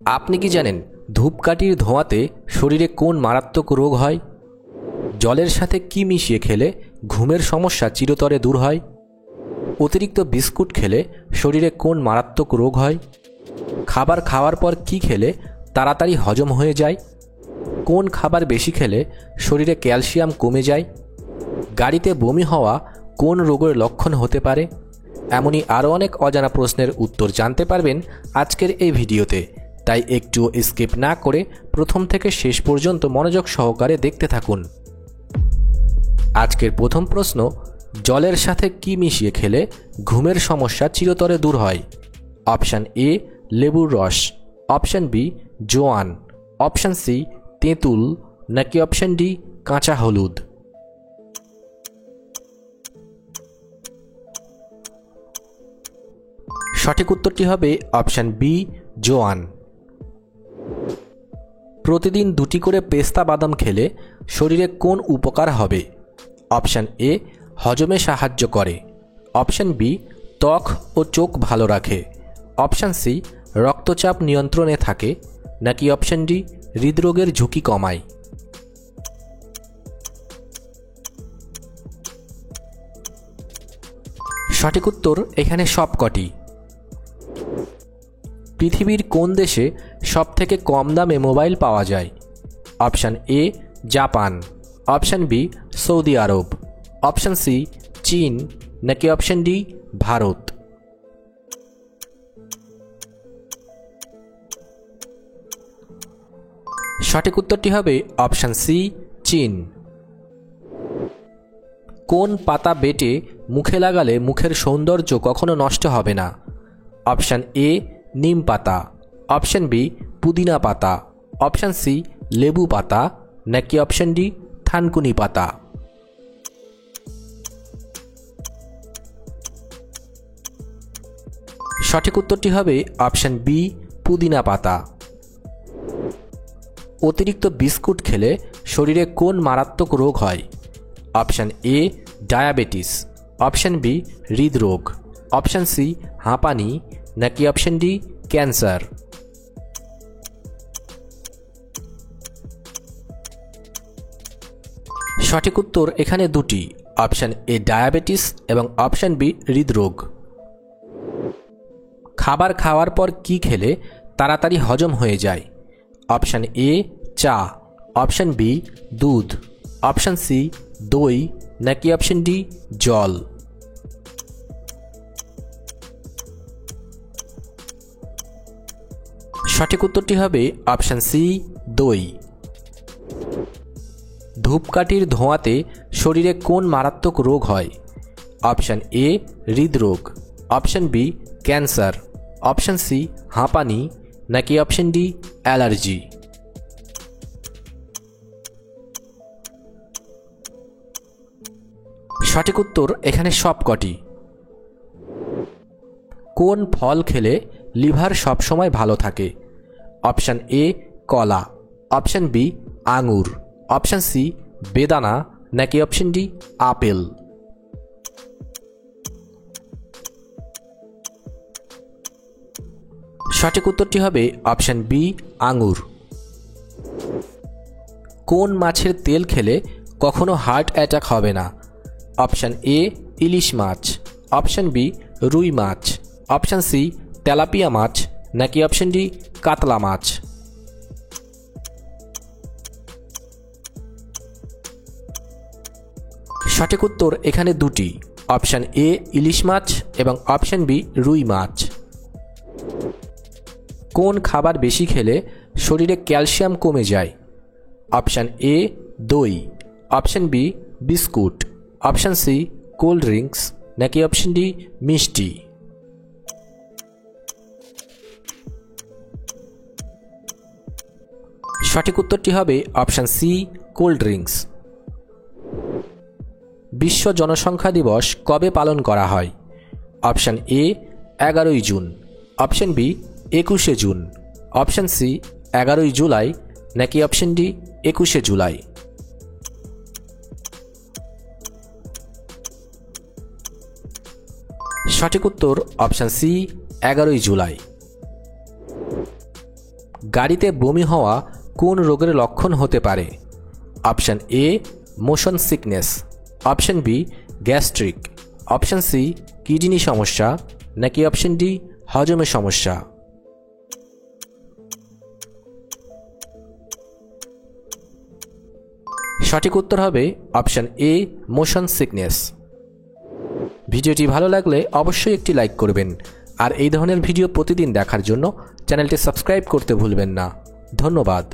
আপনি কি জানেন ধূপকাঠির ধোঁয়াতে শরীরে কোন মারাত্মক রোগ হয়? জলের সাথে কি মিশিয়ে খেলে ঘুমের সমস্যা চিরতরে দূর হয়? অতিরিক্ত বিস্কুট খেলে শরীরে কোন মারাত্মক রোগ হয়? খাবার খাওয়ার পর কি খেলে তাড়াতাড়ি হজম হয়ে যায়? কোন খাবার বেশি খেলে শরীরে ক্যালসিয়াম কমে যায়? গাড়িতে বমি হওয়া কোন রোগের লক্ষণ হতে পারে? এমনই আরও অনেক অজানা প্রশ্নের উত্তর জানতে পারবেন আজকের এই ভিডিওতে, তাই একটু স্কিপ না করে প্রথম থেকে শেষ পর্যন্ত মনোযোগ সহকারে দেখতে থাকুন। আজকের প্রথম প্রশ্ন, জলের সাথে কি মিশিয়ে খেলে ঘুমের সমস্যা চিরতরে দূর হয়? অপশান এ লেবুর রস, অপশান বি জোয়ান, অপশান সি তেঁতুল, নাকি অপশান ডি কাঁচা হলুদ? সঠিক উত্তরটি হবে অপশান বি জোয়ান। প্রতিদিন 2টি করে পেস্তা বাদাম খেলে শরীরে কোন উপকার হবে? অপশান এ হজমে সাহায্য করে, অপশান বি ত্বক ও চোখ ভালো রাখে, অপশান সি রক্তচাপ নিয়ন্ত্রণে থাকে, নাকি অপশান ডি হৃদরোগের ঝুঁকি কমায়? সঠিক উত্তর এখানে সবকটি। পৃথিবীর কোন দেশে সবথেকে কম দামে মোবাইল পাওয়া যায়? Option A Japan, option B সৌদি আরব, অপশান সি চীন, নাকি অপশান ডি ভারত? সঠিক উত্তরটি হবে অপশান সি চীন। কোন পাতা বেটে মুখে লাগালে মুখের সৌন্দর্য কখনো নষ্ট হবে না? অপশান এ নিম পাতা, অপশান বি পুদিনা পাতা, অপশান সি লেবু পাতা, নাকি অপশান ডি থানকুনি পাতা? সঠিক উত্তরটি হবে অপশান বি পুদিনা পাতা। অতিরিক্ত বিস্কুট খেলে শরীরে কোন মারাত্মক রোগ হয়? Option A diabetes, option B হৃদরোগ, অপশান সি হাঁপানি, নাকি অপশান ডি ক্যান্সার? সঠিক উত্তর এখানে দুটি, অপশান এ ডায়াবেটিস এবং অপশান বি হৃদরোগ। খাবার খাওয়ার পর কি খেলে তাড়াতাড়ি হজম হয়ে যায়? অপশান এ চা, অপশান বি দুধ, অপশান সি দই, নাকি অপশান ডি জল? সঠিক উত্তরটি হবে অপশান সি দই। ধূপকাঠির ধোঁয়াতে শরীরে কোন মারাত্মক রোগ হয়? অপশান এ হৃদরোগ, option B cancer, option C হাঁপানি, নাকি অপশান ডি অ্যালার্জি? সঠিক উত্তর এখানে সবকটি। কোন ফল খেলে লিভার সবসময় ভালো থাকে? অপশান এ কলা, অপশান বি আঙুর, অপশান সি বেদানা, নাকি অপশান ডি আপেল? সঠিক উত্তরটি হবে অপশান বি আঙুর। কোন মাছের তেল খেলে কখনো হার্ট অ্যাটাক হবে না? অপশান এ ইলিশ মাছ, অপশান বি রুই মাছ, অপশান সি তেলাপিয়া মাছ, নাকি অপশান ডি কাতলা মাছ? সঠিক উত্তর এখানে দুটি, অপশান এ ইলিশ মাছ এবং অপশান বি রুই মাছ। কোন খাবার বেশি খেলে শরীরে ক্যালসিয়াম কমে যায়? অপশান এ দই, option B biscuit, option C cold drinks, নাকি অপশান ডি মিষ্টি? সঠিক উত্তরটি হবে অপশান সি কোল্ড ড্রিঙ্কস। বিশ্ব জনসংখ্যা দিবস কবে পালন করা হয়? অপশান এ 11ই জুন, অপশান বি 21শে জুন, অপশান সি 11ই জুলাই, নাকি অপশান ডি 21শে জুলাই? সঠিক উত্তর অপশান সি 11ই জুলাই। গাড়িতে বমি হওয়া কোন রোগের লক্ষণ হতে পারে? Option A motion sickness, option B gastric, option C kidney সমস্যা, নাকি অপশান ডি হজমের সমস্যা? সঠিক উত্তর হবে অপশান এ মোশন সিকনেস। ভিডিওটি ভালো লাগলে অবশ্যই একটি লাইক করবেন, আর এই ধরনের ভিডিও প্রতিদিন দেখার জন্য চ্যানেলটি সাবস্ক্রাইব করতে ভুলবেন না। ধন্যবাদ।